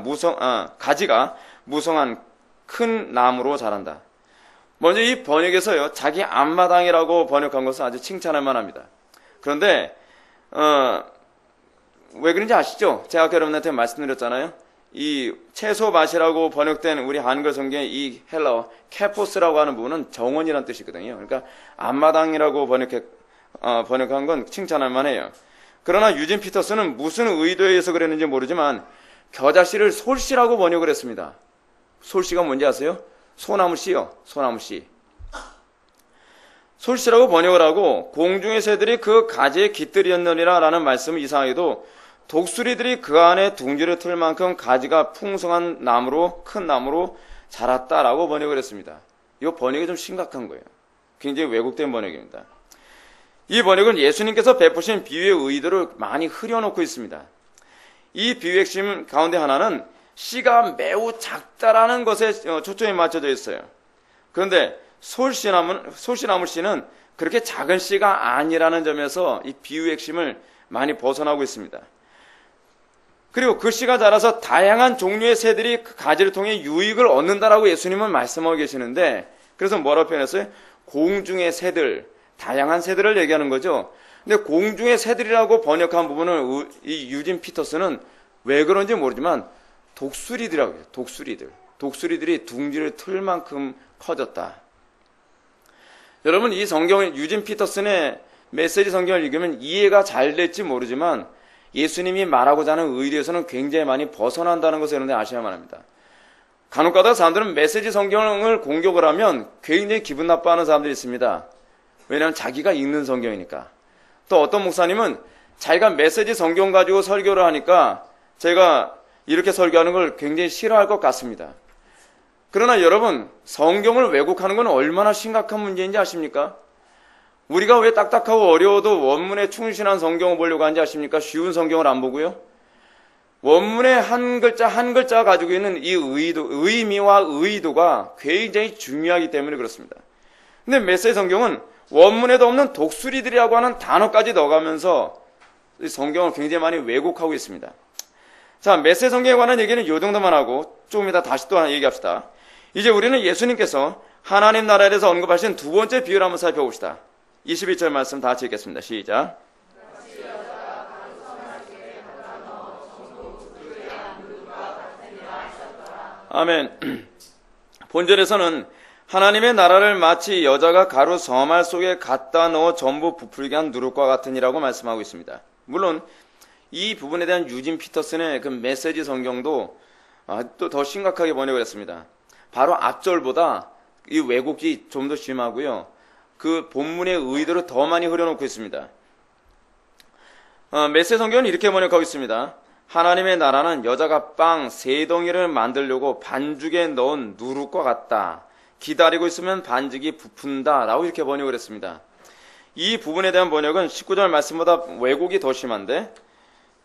무성한 큰 나무로 자란다. 먼저 이 번역에서요, 자기 앞마당이라고 번역한 것은 아주 칭찬할 만합니다. 그런데 왜 그런지 아시죠? 제가 아까 여러분한테 말씀드렸잖아요. 이 채소밭이라고 번역된 우리 한글 성경의 이 헬라어 캐포스라고 하는 부분은 정원이라는 뜻이거든요. 그러니까 앞마당이라고 번역한 건 칭찬할 만해요. 그러나 유진 피터슨은 무슨 의도에 의해서 그랬는지 모르지만 겨자씨를 솔씨라고 번역을 했습니다. 솔씨가 뭔지 아세요? 소나무씨요. 소나무씨. 솔씨라고 번역을 하고 공중의 새들이 그 가지에 깃들였느니라 라는 말씀은 이상하게도 독수리들이 그 안에 둥지를 틀 만큼 가지가 풍성한 나무로, 큰 나무로 자랐다라고 번역을 했습니다. 이 번역이 좀 심각한 거예요. 굉장히 왜곡된 번역입니다. 이 번역은 예수님께서 베푸신 비유의 의도를 많이 흐려놓고 있습니다. 이 비유의 핵심 가운데 하나는 씨가 매우 작다라는 것에 초점이 맞춰져 있어요. 그런데 솔씨나무 씨는 그렇게 작은 씨가 아니라는 점에서 이 비유의 핵심을 많이 벗어나고 있습니다. 그리고 그 씨가 자라서 다양한 종류의 새들이 그 가지를 통해 유익을 얻는다라고 예수님은 말씀하고 계시는데, 그래서 뭐라고 표현했어요? 공중의 새들, 다양한 새들을 얘기하는 거죠. 근데 공중의 새들이라고 번역한 부분을 이 유진 피터슨은 왜 그런지 모르지만 독수리들이라고 해요. 독수리들이 둥지를 틀 만큼 커졌다. 여러분, 이 성경을 유진 피터슨의 메시지 성경을 읽으면 이해가 잘 될지 모르지만 예수님이 말하고자 하는 의도에서는 굉장히 많이 벗어난다는 것을 여러분들 아셔야만 합니다. 간혹가다 사람들은 메시지 성경을 공격을 하면 굉장히 기분 나빠하는 사람들이 있습니다. 왜냐하면 자기가 읽는 성경이니까. 또 어떤 목사님은 자기가 메시지 성경 가지고 설교를 하니까 제가 이렇게 설교하는 걸 굉장히 싫어할 것 같습니다. 그러나 여러분, 성경을 왜곡하는 건 얼마나 심각한 문제인지 아십니까? 우리가 왜 딱딱하고 어려워도 원문에 충실한 성경을 보려고 하는지 아십니까? 쉬운 성경을 안 보고요. 원문의 한 글자 한 글자가 가지고 있는 이 의미와 의도가 굉장히 중요하기 때문에 그렇습니다. 근데 메시지 성경은 원문에도 없는 독수리들이라고 하는 단어까지 넣어가면서 성경을 굉장히 많이 왜곡하고 있습니다. 자, 메시지 성경에 관한 얘기는 이 정도만 하고 조금 이따 다시 또 하나 얘기합시다. 이제 우리는 예수님께서 하나님 나라에 대해서 언급하신 두 번째 비유를 한번 살펴봅시다. 21절 말씀 다 같이 읽겠습니다. 시작. 아멘. 본절에서는 하나님의 나라를 마치 여자가 가루 서말 속에 갖다 넣어 전부 부풀게 한 누룩과 같으니라고 말씀하고 있습니다. 물론 이 부분에 대한 유진 피터슨의 그 메시지 성경도 또 더 심각하게 번역을 했습니다. 바로 앞절보다 이 왜곡이 좀 더 심하고요. 그 본문의 의도를 더 많이 흐려놓고 있습니다. 메시지 성경은 이렇게 번역하고 있습니다. 하나님의 나라는 여자가 빵 3덩이를 만들려고 반죽에 넣은 누룩과 같다. 기다리고 있으면 반죽이 부푼다. 라고 이렇게 번역을 했습니다. 이 부분에 대한 번역은 19절 말씀보다 왜곡이 더 심한데,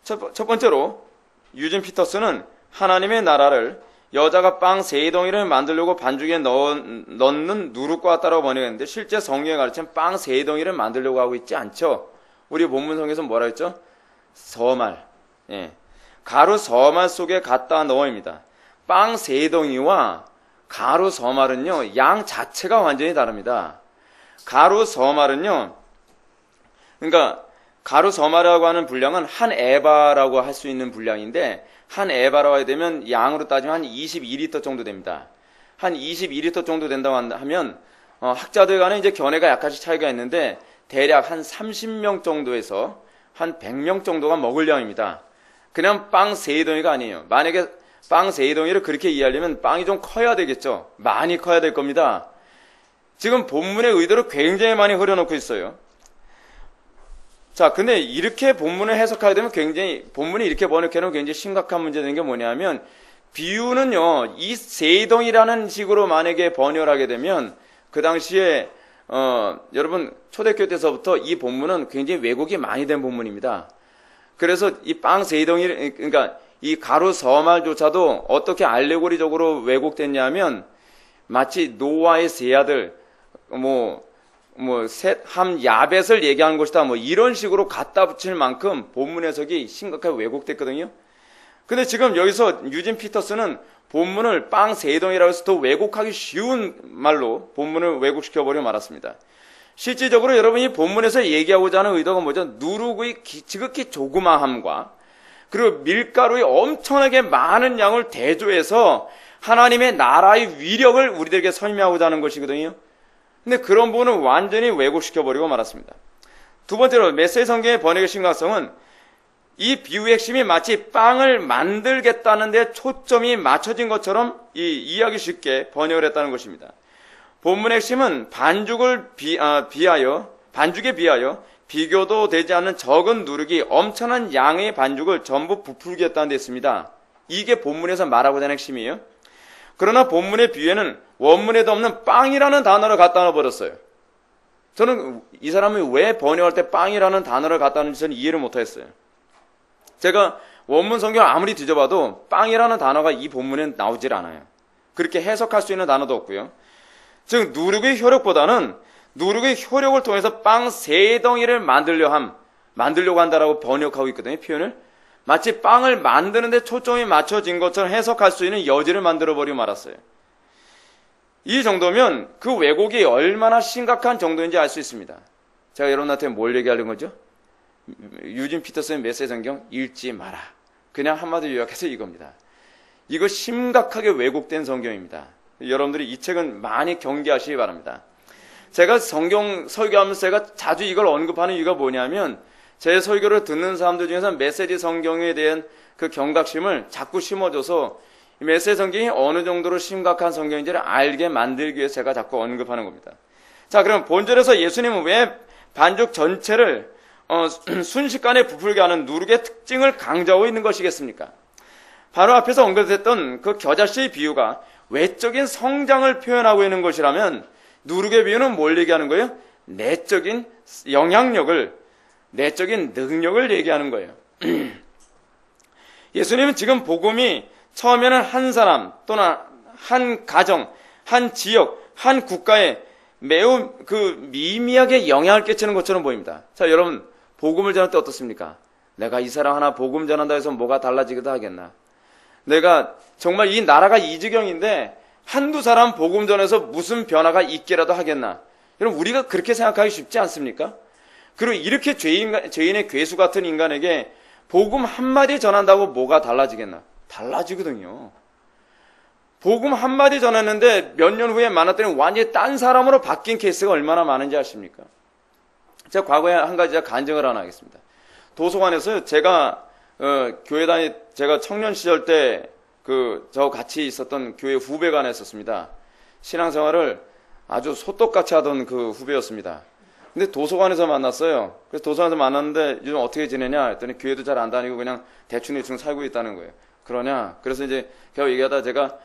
첫 번째로 유진 피터슨은 하나님의 나라를 여자가 빵 3덩이를 만들려고 반죽에 넣는 누룩과 같다라고 번역했는데, 실제 성경에 가르치는 빵 3덩이를 만들려고 하고 있지 않죠. 우리 본문 성경에서 뭐라 했죠? 서말. 예. 가루 서말 속에 갖다 넣어입니다. 빵 3덩이와 가루 서말은요, 양 자체가 완전히 다릅니다. 가루 서말은요, 그러니까 가루 서말이라고 하는 분량은 한 에바라고 할 수 있는 분량인데, 한 에바라고 하게 되면 양으로 따지면 한 22리터 정도 됩니다. 한 22리터 정도 된다고 하면 학자들 간에 이제 견해가 약간씩 차이가 있는데, 대략 한 30명 정도에서 한 100명 정도가 먹을 양입니다. 그냥 빵 3덩이가 아니에요. 만약에 빵 3덩이를 그렇게 이해하려면 빵이 좀 커야 되겠죠. 많이 커야 될 겁니다. 지금 본문의 의도를 굉장히 많이 흐려놓고 있어요. 자, 근데 이렇게 본문을 해석하게 되면 본문이 이렇게 번역해놓으면 굉장히 심각한 문제되는 게 뭐냐면, 비유는요, 이 3덩이라는 식으로 만약에 번역을 하게 되면, 그 당시에, 여러분, 초대교회 때서부터 이 본문은 굉장히 왜곡이 많이 된 본문입니다. 그래서 이 빵 3덩이, 그러니까 이 가루 서말조차도 어떻게 알레고리적으로 왜곡됐냐면, 마치 노아의 세 아들, 셋, 함, 야벳을 얘기하는 것이다. 이런 식으로 갖다 붙일 만큼 본문 해석이 심각하게 왜곡됐거든요. 근데 지금 여기서 유진 피터슨은 본문을 빵 3덩이라고 해서 더 왜곡하기 쉬운 말로 본문을 왜곡시켜버려 말았습니다. 실질적으로 여러분이 본문에서 얘기하고자 하는 의도가 뭐죠? 누룩의 지극히 조그마함과 그리고 밀가루의 엄청나게 많은 양을 대조해서 하나님의 나라의 위력을 우리들에게 설명하고자 하는 것이거든요. 근데 그런 부분은 완전히 왜곡시켜버리고 말았습니다. 두 번째로 메시지 성경의 번역의 심각성은 이 비유의 핵심이 마치 빵을 만들겠다는 데 초점이 맞춰진 것처럼 이해하기 쉽게 번역을 했다는 것입니다. 본문의 핵심은 반죽에 비하여 비교도 되지 않는 적은 누룩이 엄청난 양의 반죽을 전부 부풀게 했다는 데 있습니다. 이게 본문에서 말하고자 하는 핵심이에요. 그러나 본문의 비유에는 원문에도 없는 빵이라는 단어를 갖다 놔버렸어요. 저는 이 사람이 왜 번역할 때 빵이라는 단어를 갖다 놓는지 저는 이해를 못하겠어요. 제가 원문 성경을 아무리 뒤져봐도 빵이라는 단어가 이 본문에 나오질 않아요. 그렇게 해석할 수 있는 단어도 없고요. 즉 누룩의 효력보다는 누룩의 효력을 통해서 빵 3덩이를 만들려고 한다라고 번역하고 있거든요. 표현을. 마치 빵을 만드는데 초점이 맞춰진 것처럼 해석할 수 있는 여지를 만들어버리고 말았어요. 이 정도면 그 왜곡이 얼마나 심각한 정도인지 알 수 있습니다. 제가 여러분한테 뭘 얘기하려는 거죠? 유진 피터슨의 메시지 성경 읽지 마라. 그냥 한마디로 요약해서 이겁니다. 이거 심각하게 왜곡된 성경입니다. 여러분들이 이 책은 많이 경계하시기 바랍니다. 제가 성경 설교하면서 제가 자주 이걸 언급하는 이유가 뭐냐면 제 설교를 듣는 사람들 중에서 메시지 성경에 대한 그 경각심을 자꾸 심어줘서 메시지 성경이 어느 정도로 심각한 성경인지를 알게 만들기 위해서 제가 자꾸 언급하는 겁니다. 자, 그럼 본절에서 예수님은 왜 반죽 전체를 순식간에 부풀게 하는 누룩의 특징을 강조하고 있는 것이겠습니까? 바로 앞에서 언급했던 그 겨자씨의 비유가 외적인 성장을 표현하고 있는 것이라면 누룩의 비유는 뭘 얘기하는 거예요? 내적인 영향력을, 내적인 능력을 얘기하는 거예요. 예수님은 지금 복음이 처음에는 한 사람 또는 한 가정, 한 지역, 한 국가에 매우 미미하게 영향을 끼치는 것처럼 보입니다. 자, 여러분, 복음을 전할 때 어떻습니까? 내가 이 사람 하나 복음 전한다 해서 뭐가 달라지기도 하겠나? 내가 정말 이 나라가 이 지경인데 한두 사람 복음 전해서 무슨 변화가 있게라도 하겠나? 여러분, 우리가 그렇게 생각하기 쉽지 않습니까? 그리고 이렇게 죄인의 괴수 같은 인간에게 복음 한마디 전한다고 뭐가 달라지겠나? 달라지거든요. 복음 한마디 전했는데 몇 년 후에 만났더니 완전히 딴 사람으로 바뀐 케이스가 얼마나 많은지 아십니까? 제가 과거에 한 가지 간증을 하나 하겠습니다. 도서관에서 제가 제가 청년 시절 때 저 같이 있었던 교회 후배가 하나 있었습니다. 신앙생활을 아주 소떡같이 하던 그 후배였습니다. 근데 도서관에서 만났어요. 그래서 도서관에서 만났는데 요즘 어떻게 지내냐 했더니 교회도 잘 안 다니고 그냥 대충 살고 있다는 거예요. 그러냐? 그래서 이제 걔가 얘기하다 제가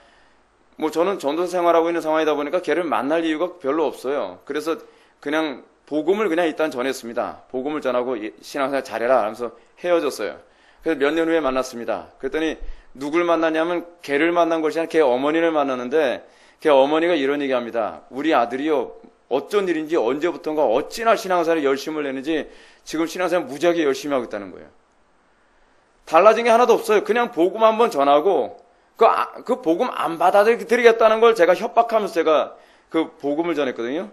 저는 전도 생활하고 있는 상황이다 보니까 걔를 만날 이유가 별로 없어요. 그래서 그냥 복음을 그냥 일단 전했습니다. 복음을 전하고 신앙생활 잘해라 하면서 헤어졌어요. 그래서 몇 년 후에 만났습니다. 그랬더니 누굴 만나냐면 걔를 만난 것이 아니라 걔 어머니를 만났는데 걔 어머니가 이런 얘기합니다. 우리 아들이요 어쩐 일인지 언제부턴가 어찌나 신앙생활에 열심을 내는지 지금 신앙생활 무지하게 열심히 하고 있다는 거예요. 달라진 게 하나도 없어요. 그냥 복음 한번 전하고 그 복음 안 받아들이겠다는 걸 제가 협박하면서 제가 그 복음을 전했거든요.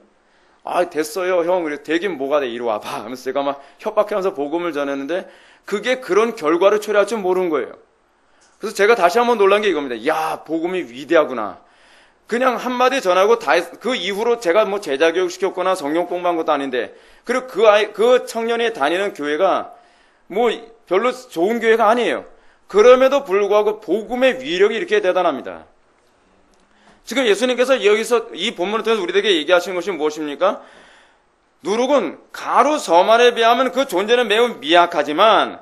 아, 됐어요, 형. 그래, 되긴 뭐가 돼. 이리 와봐. 하면서 제가 막 협박하면서 복음을 전했는데 그게 그런 결과를 초래할 줄 모르는 거예요. 그래서 제가 다시 한번 놀란 게 이겁니다. 야, 복음이 위대하구나. 그냥 한마디 전하고 그 이후로 제가 제자교육 시켰거나 성경 공부한 것도 아닌데, 그리고 그 청년이 다니는 교회가 별로 좋은 교회가 아니에요. 그럼에도 불구하고 복음의 위력이 이렇게 대단합니다. 지금 예수님께서 여기서 이 본문을 통해서 우리에게 얘기하시는 것이 무엇입니까? 누룩은 가루 섬안에 비하면 그 존재는 매우 미약하지만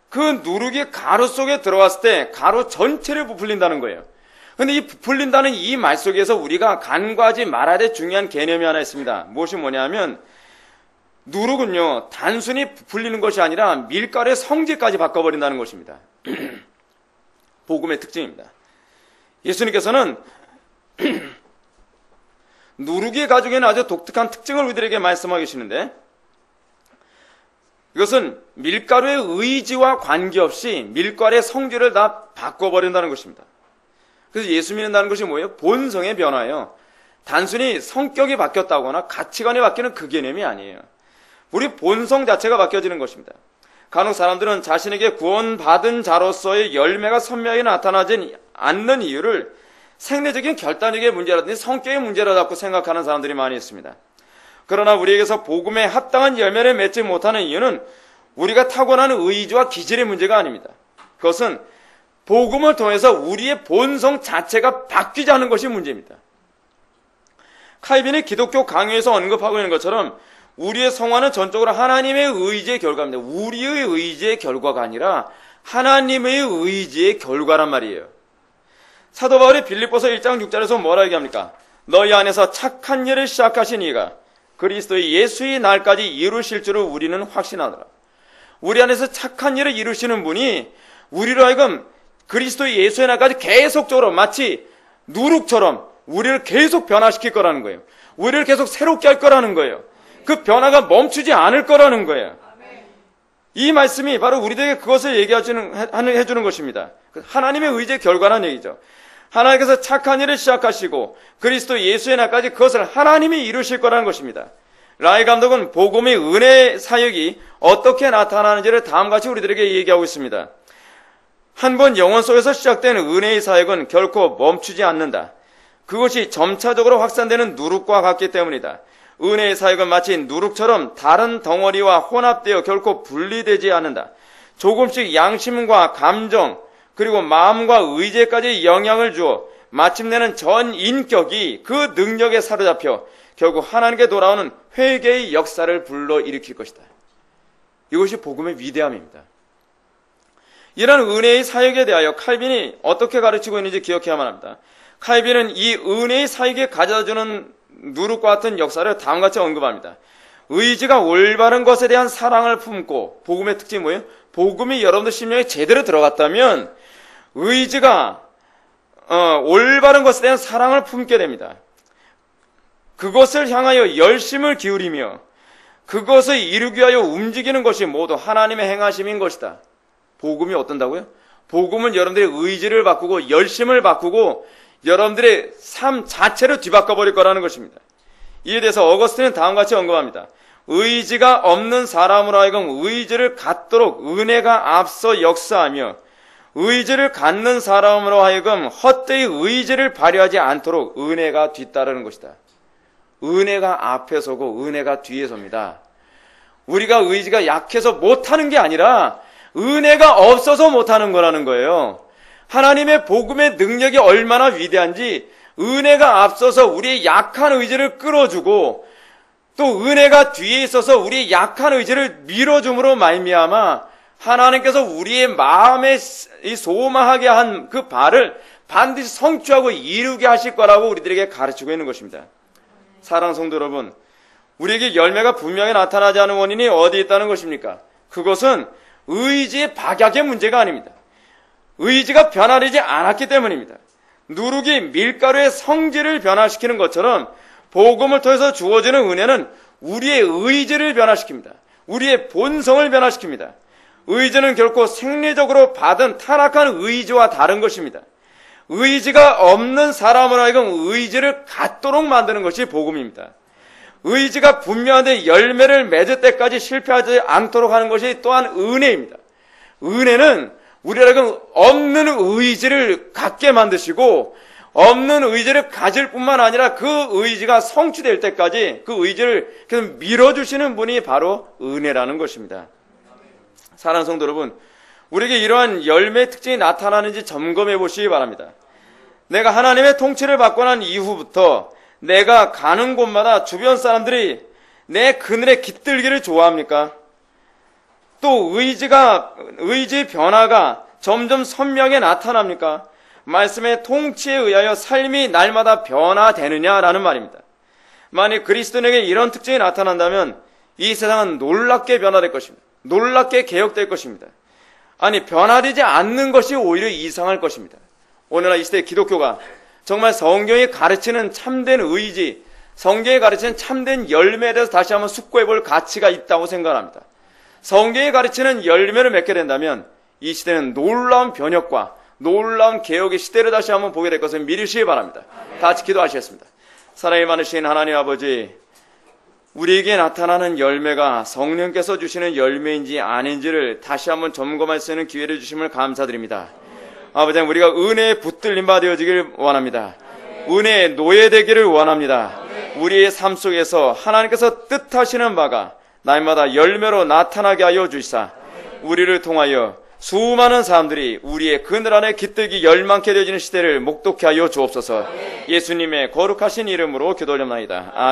그 누룩이 가루 속에 들어갔을 때 가루 전체를 부풀린다는 거예요. 그런데 이 부풀린다는 이 말 속에서 우리가 간과하지 말아야 될 중요한 개념이 하나 있습니다. 무엇이 뭐냐면 누룩은요 단순히 부풀리는 것이 아니라 밀가루의 성질까지 바꿔버린다는 것입니다. 복음의 특징입니다. 예수님께서는 누룩이 가지고 있는 아주 독특한 특징을 우리들에게 말씀하고 계시는데 이것은 밀가루의 의지와 관계없이 밀가루의 성질을 다 바꿔버린다는 것입니다. 그래서 예수 믿는다는 것이 뭐예요? 본성의 변화예요. 단순히 성격이 바뀌었다거나 가치관이 바뀌는 그 개념이 아니에요. 우리 본성 자체가 바뀌어지는 것입니다. 간혹 사람들은 자신에게 구원받은 자로서의 열매가 선명하게 나타나지 않는 이유를 생리적인 결단력의 문제라든지 성격의 문제라 자꾸 생각하는 사람들이 많이 있습니다. 그러나 우리에게서 복음에 합당한 열매를 맺지 못하는 이유는 우리가 타고난 의지와 기질의 문제가 아닙니다. 그것은 복음을 통해서 우리의 본성 자체가 바뀌지 않는 것이 문제입니다. 칼빈이 기독교 강요에서 언급하고 있는 것처럼 우리의 성화는 전적으로 하나님의 의지의 결과입니다. 우리의 의지의 결과가 아니라 하나님의 의지의 결과란 말이에요. 사도 바울이 빌립보서 1장 6절에서 뭐라 얘기합니까? 너희 안에서 착한 일을 시작하신 이가 그리스도의 예수의 날까지 이루실 줄을 우리는 확신하노라. 우리 안에서 착한 일을 이루시는 분이 우리로 하여금 그리스도의 예수의 날까지 계속적으로 마치 누룩처럼 우리를 계속 변화시킬 거라는 거예요. 우리를 계속 새롭게 할 거라는 거예요. 그 변화가 멈추지 않을 거라는 거예요. 이 말씀이 바로 우리들에게 그것을 해주는 것입니다. 하나님의 의지의 결과라는 얘기죠. 하나님께서 착한 일을 시작하시고 그리스도 예수의 날까지 그것을 하나님이 이루실 거라는 것입니다. 라이 감독은 복음의 은혜의 사역이 어떻게 나타나는지를 다음같이 우리들에게 얘기하고 있습니다. 한 번 영혼 속에서 시작된 은혜의 사역은 결코 멈추지 않는다. 그것이 점차적으로 확산되는 누룩과 같기 때문이다. 은혜의 사역은 마치 누룩처럼 다른 덩어리와 혼합되어 결코 분리되지 않는다. 조금씩 양심과 감정 그리고 마음과 의지까지 영향을 주어 마침내는 전 인격이 그 능력에 사로잡혀 결국 하나님께 돌아오는 회개의 역사를 불러일으킬 것이다. 이것이 복음의 위대함입니다. 이런 은혜의 사역에 대하여 칼빈이 어떻게 가르치고 있는지 기억해야만 합니다. 칼빈은 이 은혜의 사역에 가져다주는 누룩과 같은 역사를 다음같이 언급합니다. 의지가 올바른 것에 대한 사랑을 품고, 복음의 특징이 뭐예요? 복음이 여러분들 심령에 제대로 들어갔다면 의지가 올바른 것에 대한 사랑을 품게 됩니다. 그것을 향하여 열심을 기울이며 그것을 이루기 위하여 움직이는 것이 모두 하나님의 행하심인 것이다. 복음이 어떤다고요? 복음은 여러분들의 의지를 바꾸고 열심을 바꾸고 여러분들의 삶 자체를 뒤바꿔버릴 거라는 것입니다. 이에 대해서 어거스틴은 다음같이 언급합니다. 의지가 없는 사람으로 하여금 의지를 갖도록 은혜가 앞서 역사하며 의지를 갖는 사람으로 하여금 헛되이 의지를 발휘하지 않도록 은혜가 뒤따르는 것이다. 은혜가 앞에 서고 은혜가 뒤에 섭니다. 우리가 의지가 약해서 못하는 게 아니라 은혜가 없어서 못하는 거라는 거예요. 하나님의 복음의 능력이 얼마나 위대한지 은혜가 앞서서 우리의 약한 의지를 끌어주고 또 은혜가 뒤에 있어서 우리의 약한 의지를 밀어줌으로 말미암아 하나님께서 우리의 마음에 소망하게 한 그 바를 반드시 성취하고 이루게 하실 거라고 우리들에게 가르치고 있는 것입니다. 사랑하는 성도 여러분, 우리에게 열매가 분명히 나타나지 않은 원인이 어디에 있다는 것입니까? 그것은 의지의 박약의 문제가 아닙니다. 의지가 변화되지 않았기 때문입니다. 누룩이 밀가루의 성질을 변화시키는 것처럼 복음을 통해서 주어지는 은혜는 우리의 의지를 변화시킵니다. 우리의 본성을 변화시킵니다. 의지는 결코 생리적으로 받은 타락한 의지와 다른 것입니다. 의지가 없는 사람으로 하여금 의지를 갖도록 만드는 것이 복음입니다. 의지가 분명한데 열매를 맺을 때까지 실패하지 않도록 하는 것이 또한 은혜입니다. 은혜는 우리라고 없는 의지를 갖게 만드시고 없는 의지를 가질 뿐만 아니라 그 의지가 성취될 때까지 그 의지를 계속 밀어주시는 분이 바로 은혜라는 것입니다. 사랑하는 성도 여러분, 우리에게 이러한 열매의 특징이 나타나는지 점검해 보시기 바랍니다. 내가 하나님의 통치를 받고 난 이후부터 내가 가는 곳마다 주변 사람들이 내 그늘에 깃들기를 좋아합니까? 또 의지의 변화가 점점 선명하게 나타납니까? 말씀의 통치에 의하여 삶이 날마다 변화되느냐라는 말입니다. 만약 그리스도인에게 이런 특징이 나타난다면 이 세상은 놀랍게 변화될 것입니다. 놀랍게 개혁될 것입니다. 아니, 변화되지 않는 것이 오히려 이상할 것입니다. 오늘날 이 시대 기독교가 정말 성경이 가르치는 참된 의지, 성경이 가르치는 참된 열매에 대해서 다시 한번 숙고해 볼 가치가 있다고 생각합니다. 성경이 가르치는 열매를 맺게 된다면 이 시대는 놀라운 변혁과 놀라운 개혁의 시대를 다시 한번 보게 될 것을 믿으시기 바랍니다. 다 같이 기도하시겠습니다. 사랑이 많으신 하나님 아버지, 우리에게 나타나는 열매가 성령께서 주시는 열매인지 아닌지를 다시 한번 점검할 수 있는 기회를 주심을 감사드립니다. 아버지, 우리가 은혜에 붙들림 바 되어지길 원합니다. 은혜에 노예되기를 원합니다. 우리의 삶 속에서 하나님께서 뜻하시는 바가 날마다 열매로 나타나게 하여 주시사 우리를 통하여 수많은 사람들이 우리의 그늘 안에 깃들기 열망케 되어지는 시대를 목독케 하여 주옵소서. 예수님의 거룩하신 이름으로 기도하옵나이다. 아멘.